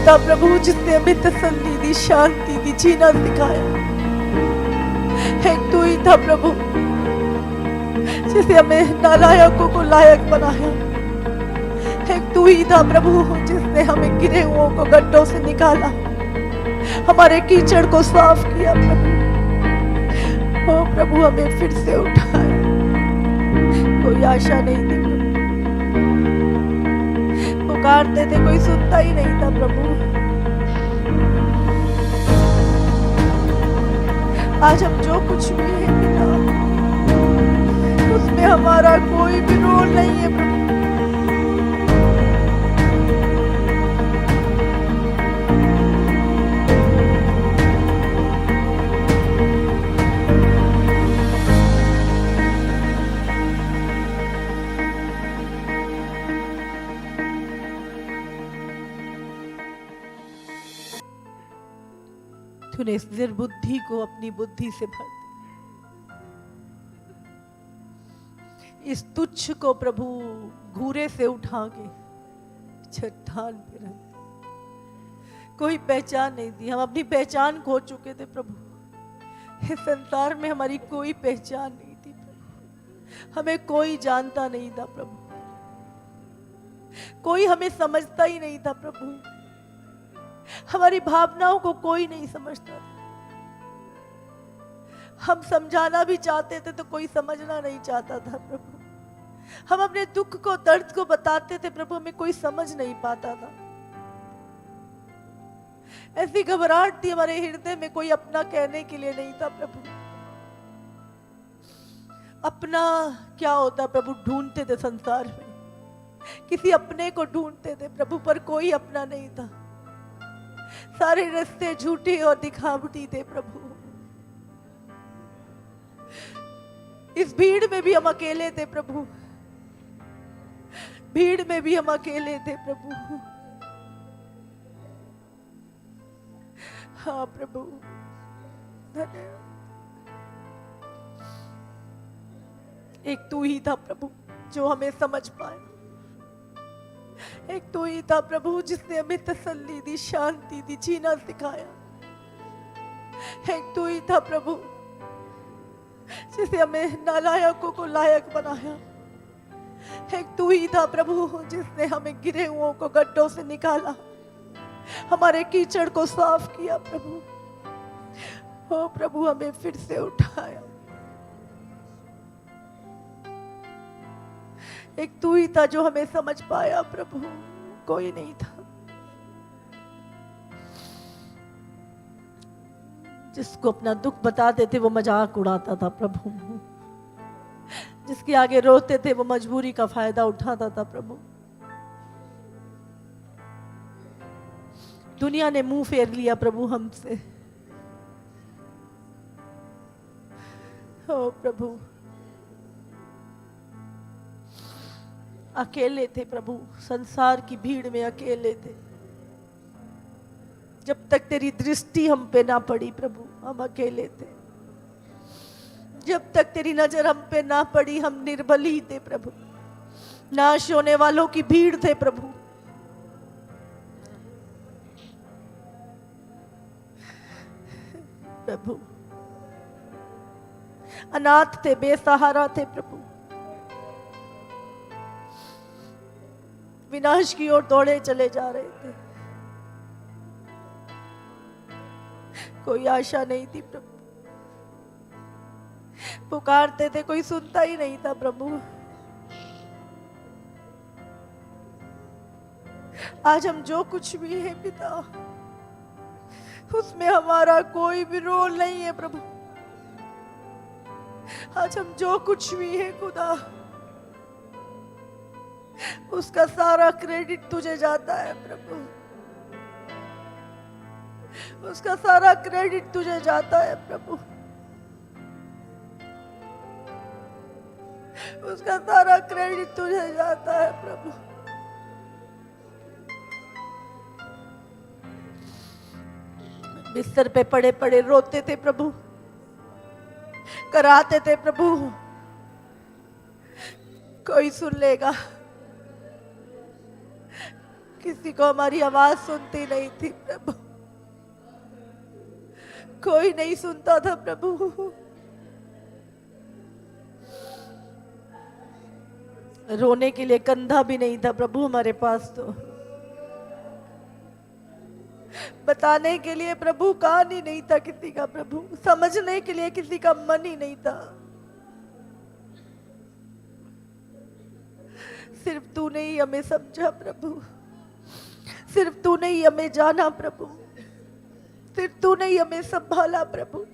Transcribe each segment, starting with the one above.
था प्रभु जिसने हमें तसल्ली दी, शांति दी, जीना सिखाया। एक तू ही था प्रभु जिसे हमें नालायकों को लायक बनाया। एक तू ही था प्रभु जिसने हमें गिरे हुओं को गड्ढों से निकाला, हमारे कीचड़ को साफ किया प्रभु। ओ प्रभु हमें फिर से उठाया। कोई आशा नहीं थी प्रभु, पुकारते थे कोई सुनता ही नहीं था प्रभु। आज हम जो कुछ भी है पिता, उसमें हमारा कोई भी रोल नहीं है प्रभु। तूने इस निर्बुद्धि को अपनी बुद्धि से भर दिया, इस तुच्छ को प्रभु घूरे से उठा के चट्टान पे रख दिया। कोई पहचान नहीं थी, हम अपनी पहचान खो चुके थे प्रभु। इस संसार में हमारी कोई पहचान नहीं थी प्रभु, हमें कोई जानता नहीं था प्रभु, कोई हमें समझता ही नहीं था प्रभु, हमारी भावनाओं को कोई नहीं समझता था। हम समझाना भी चाहते थे तो कोई समझना नहीं चाहता था प्रभु। हम अपने दुख को, दर्द को बताते थे प्रभु, हमें कोई समझ नहीं पाता था। ऐसी घबराहट थी हमारे हृदय में, कोई अपना कहने के लिए नहीं था प्रभु। अपना क्या होता प्रभु ढूंढते थे संसार में, किसी अपने को ढूंढते थे प्रभु, पर कोई अपना नहीं था। सारे रास्ते झूठे और दिखावटी थे प्रभु। इस भीड़ में भी हम अकेले थे प्रभु, भीड़ में भी हम अकेले थे प्रभु। हाँ प्रभु धन्यवाद। एक तू ही था प्रभु जो हमें समझ पाए, एक तू ही था प्रभु जिसने हमें तसल्ली दी, शांति दी, जीना सिखाया। एक तू ही था प्रभु जिसे हमें नालायकों को लायक बनाया। एक तू ही था प्रभु जिसने हमें गिरे हुओं को गड्ढों से निकाला, हमारे कीचड़ को साफ किया प्रभु। ओ प्रभु हमें फिर से उठाया। एक तू ही था जो हमें समझ पाया प्रभु, कोई नहीं था। जिसको अपना दुख बताते थे वो मजाक उड़ाता था प्रभु, जिसके आगे रोते थे वो मजबूरी का फायदा उठाता था प्रभु। दुनिया ने मुंह फेर लिया प्रभु हमसे। ओ प्रभु अकेले थे प्रभु, संसार की भीड़ में अकेले थे। जब तक तेरी दृष्टि हम पे ना पड़ी प्रभु, हम अकेले थे। जब तक तेरी नजर हम पे ना पड़ी, हम निर्बल ही थे प्रभु, नाश होने वालों की भीड़ थे प्रभु। प्रभु अनाथ थे, बेसहारा थे प्रभु, विनाश की ओर दौड़े चले जा रहे थे। कोई आशा नहीं थी प्रभु, पुकारते थे कोई सुनता ही नहीं था प्रभु। आज हम जो कुछ भी है पिता, उसमें हमारा कोई भी रोल नहीं है प्रभु। आज हम जो कुछ भी है खुदा, उसका सारा क्रेडिट तुझे जाता है प्रभु, उसका सारा क्रेडिट तुझे जाता है प्रभु, उसका सारा क्रेडिट तुझे जाता है प्रभु। बिस्तर पे पड़े पड़े रोते थे प्रभु, कराते थे प्रभु, कोई सुन लेगा, किसी को हमारी आवाज सुनती नहीं थी प्रभु, कोई नहीं सुनता था प्रभु। रोने के लिए कंधा भी नहीं था प्रभु हमारे पास, तो बताने के लिए प्रभु कान ही नहीं था किसी का प्रभु, समझने के लिए किसी का मन ही नहीं था। सिर्फ तूने ही हमें समझा प्रभु, सिर्फ तूने ही हमें जाना प्रभु, सिर्फ तूने ही हमें संभाला प्रभु।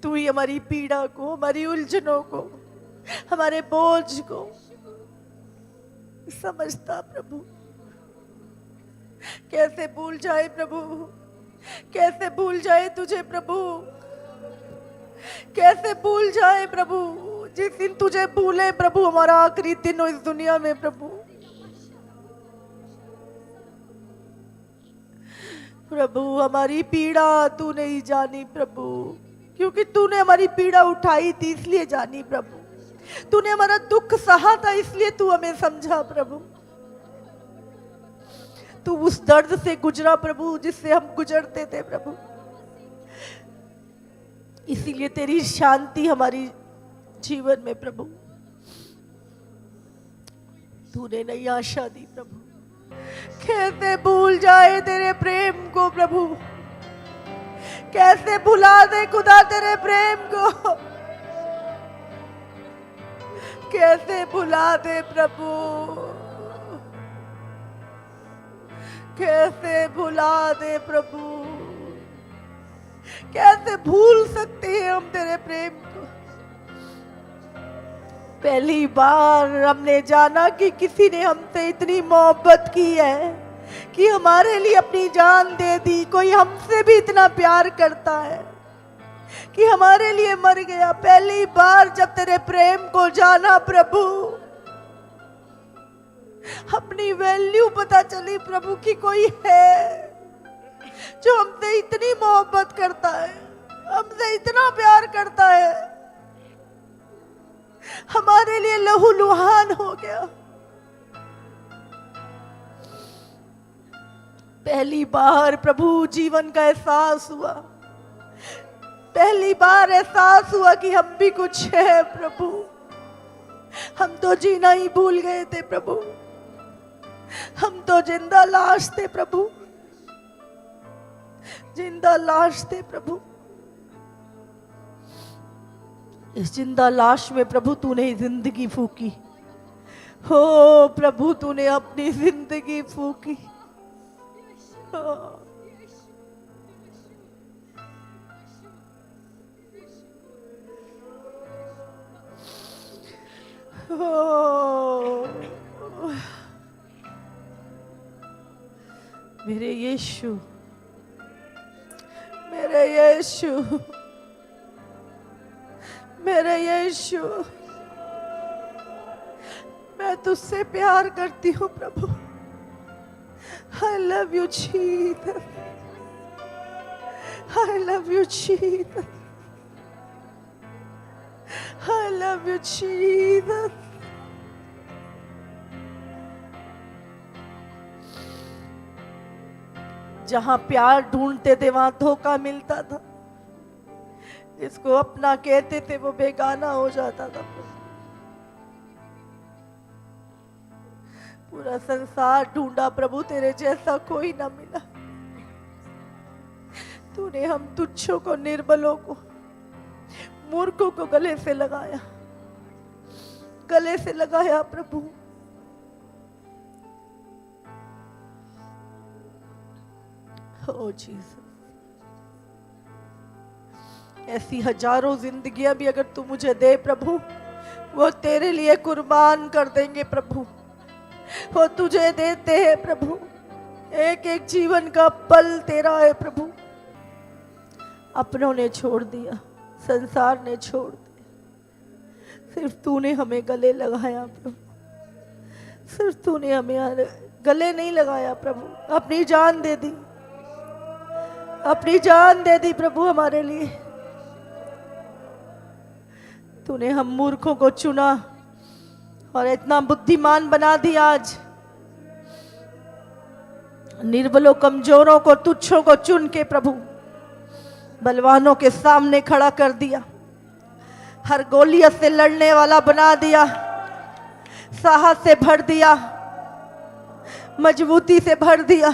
तू ही हमारी पीड़ा को, हमारी उलझनों को, हमारे बोझ को समझता प्रभु। कैसे भूल जाए प्रभु, कैसे भूल जाए तुझे प्रभु, कैसे भूल जाए प्रभु। जिस दिन तुझे भूले प्रभु हमारा आखिरी दिन हो इस दुनिया में प्रभु। प्रभु हमारी पीड़ा तू नहीं जानी प्रभु, क्योंकि तूने हमारी पीड़ा उठाई थी इसलिए जानी प्रभु। तूने हमारा दुख सहा था इसलिए तू हमें समझा प्रभु। तू उस दर्द से गुजरा प्रभु जिससे हम गुजरते थे प्रभु, इसीलिए तेरी शांति हमारी जीवन में प्रभु। तूने नई आशा दी प्रभु। कैसे भूल जाए तेरे प्रेम को प्रभु, कैसे भुला दे खुदा तेरे प्रेम को, कैसे भुला दे प्रभु, कैसे भुला दे प्रभु। कैसे भूल सकते हैं हम तेरे प्रेम को। पहली बार हमने जाना कि किसी ने हमसे इतनी मोहब्बत की है कि हमारे लिए अपनी जान दे दी। कोई हमसे भी इतना प्यार करता है कि हमारे लिए मर गया। पहली बार जब तेरे प्रेम को जाना प्रभु, अपनी वैल्यू पता चली प्रभु कि कोई है जो हमसे इतनी मोहब्बत करता है, हमसे इतना प्यार करता है, हमारे लिए लहूलुहान हो गया। पहली बार प्रभु जीवन का एहसास हुआ, पहली बार एहसास हुआ कि हम भी कुछ है प्रभु। हम तो जीना ही भूल गए थे प्रभु, हम तो जिंदा लाश थे प्रभु, जिंदा लाश थे प्रभु। इस जिंदा लाश में प्रभु तूने जिंदगी फूकी। हो प्रभु तूने अपनी जिंदगी फूकी। मेरे यीशु, मेरे यीशु, मेरे यीशु, मैं तुझसे प्यार करती हूँ प्रभु। I love you Jesus, I love you Jesus, I love you Jesus। जहां प्यार ढूंढते थे वहां धोखा मिलता था, जिसको अपना कहते थे वो बेगाना हो जाता था। पूरा संसार ढूंढा प्रभु, तेरे जैसा कोई ना मिला। तूने हम तुच्छों को, निर्बलों को, मूर्खों को गले से लगाया, गले से लगाया प्रभु। ओ जीसस, ऐसी हजारों जिंदगियां भी अगर तू मुझे दे प्रभु, वो तेरे लिए कुर्बान कर देंगे प्रभु। वो तुझे देते हैं प्रभु। एक एक जीवन का पल तेरा है प्रभु। अपनों ने छोड़ दिया, संसार ने छोड़ दिया, सिर्फ तूने हमें गले लगाया प्रभु। सिर्फ तूने हमें गले नहीं लगाया प्रभु, अपनी जान दे दी, अपनी जान दे दी प्रभु हमारे लिए। तूने हम मूर्खों को चुना, और इतना बुद्धिमान बना दिया आज। निर्बलों, कमजोरों को, तुच्छों को चुन के प्रभु बलवानों के सामने खड़ा कर दिया। हर गोलियत से लड़ने वाला बना दिया, साहस से भर दिया, मजबूती से भर दिया,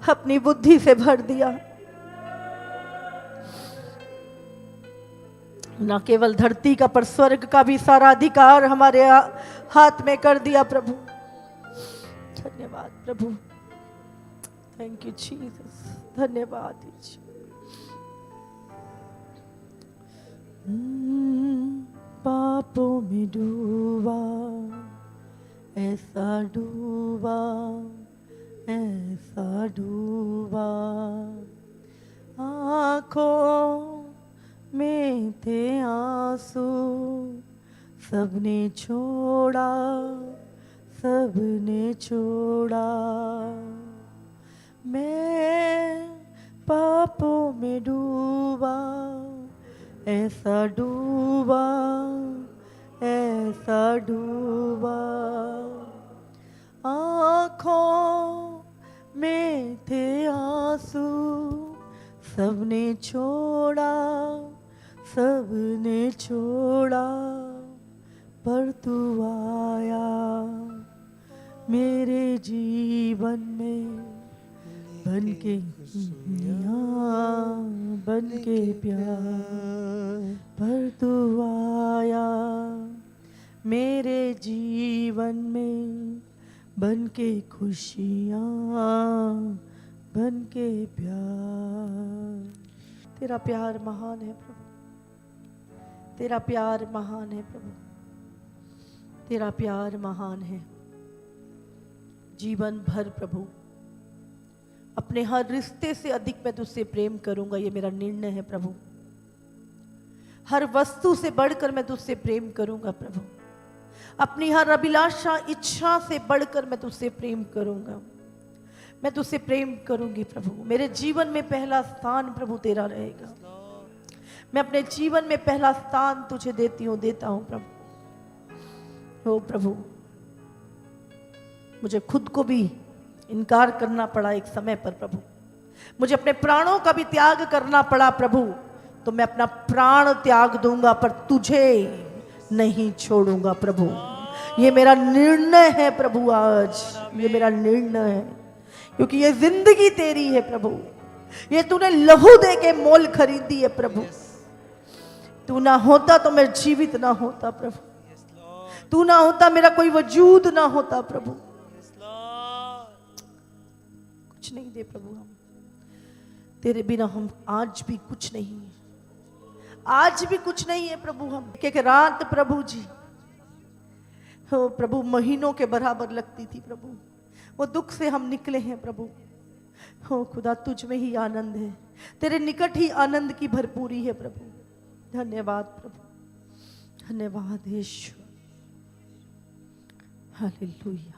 अपनी बुद्धि से भर दिया। न केवल धरती का पर स्वर्ग का भी सारा अधिकार हमारे हाथ में कर दिया प्रभु। धन्यवाद प्रभु, थैंक यू जीसस, धन्यवाद। पापों में डूबा, ऐसा डूबा, ऐसा डूबा, आँखों में थे आंसू, सबने छोड़ा, सबने छोड़ा। मैं पापों में डूबा, ऐसा डूबा, ऐसा डूबा, आँखों में थे आंसू, सबने छोड़ा, सबने छोड़ा, पर तू आया मेरे जीवन में, बन के बन के प्यार, पर तू आया मेरे जीवन में, बन के खुशियाँ, बन के प्यार। तेरा प्यार महान है प्रभु, तेरा प्यार महान है प्रभु, तेरा प्यार महान है। जीवन भर प्रभु अपने हर रिश्ते से अधिक मैं तुझसे प्रेम करूंगा, ये मेरा निर्णय है प्रभु। हर वस्तु से बढ़कर मैं तुझसे प्रेम करूंगा प्रभु। अपनी हर अभिलाषा, इच्छा से बढ़कर मैं तुझसे प्रेम करूंगा। मैं तुझसे प्रेम करूंगी प्रभु। मेरे जीवन में पहला स्थान प्रभु तेरा रहेगा। मैं अपने जीवन में पहला स्थान तुझे देता हूं प्रभु। ओ प्रभु, मुझे खुद को भी इनकार करना पड़ा एक समय पर प्रभु, मुझे अपने प्राणों का भी त्याग करना पड़ा प्रभु, तो मैं अपना प्राण त्याग दूंगा पर तुझे नहीं छोड़ूंगा प्रभु। ये मेरा निर्णय है प्रभु, आज ये मेरा निर्णय है, क्योंकि ये जिंदगी तेरी है प्रभु। ये तूने लहू दे के मोल खरीदी है प्रभु। तू ना होता तो मैं जीवित ना होता प्रभु। तू ना होता मेरा कोई वजूद ना होता प्रभु। कुछ नहीं दे प्रभु, हम तेरे बिना हम आज भी कुछ नहीं है, आज भी कुछ नहीं है प्रभु। हम एक रात प्रभु जी, हो प्रभु, महीनों के बराबर लगती थी प्रभु। वो दुख से हम निकले हैं प्रभु। हो खुदा, तुझ में ही आनंद है, तेरे निकट ही आनंद की भरपूरी है प्रभु। धन्यवाद प्रभु, धन्यवाद यीशु, हालेलुया।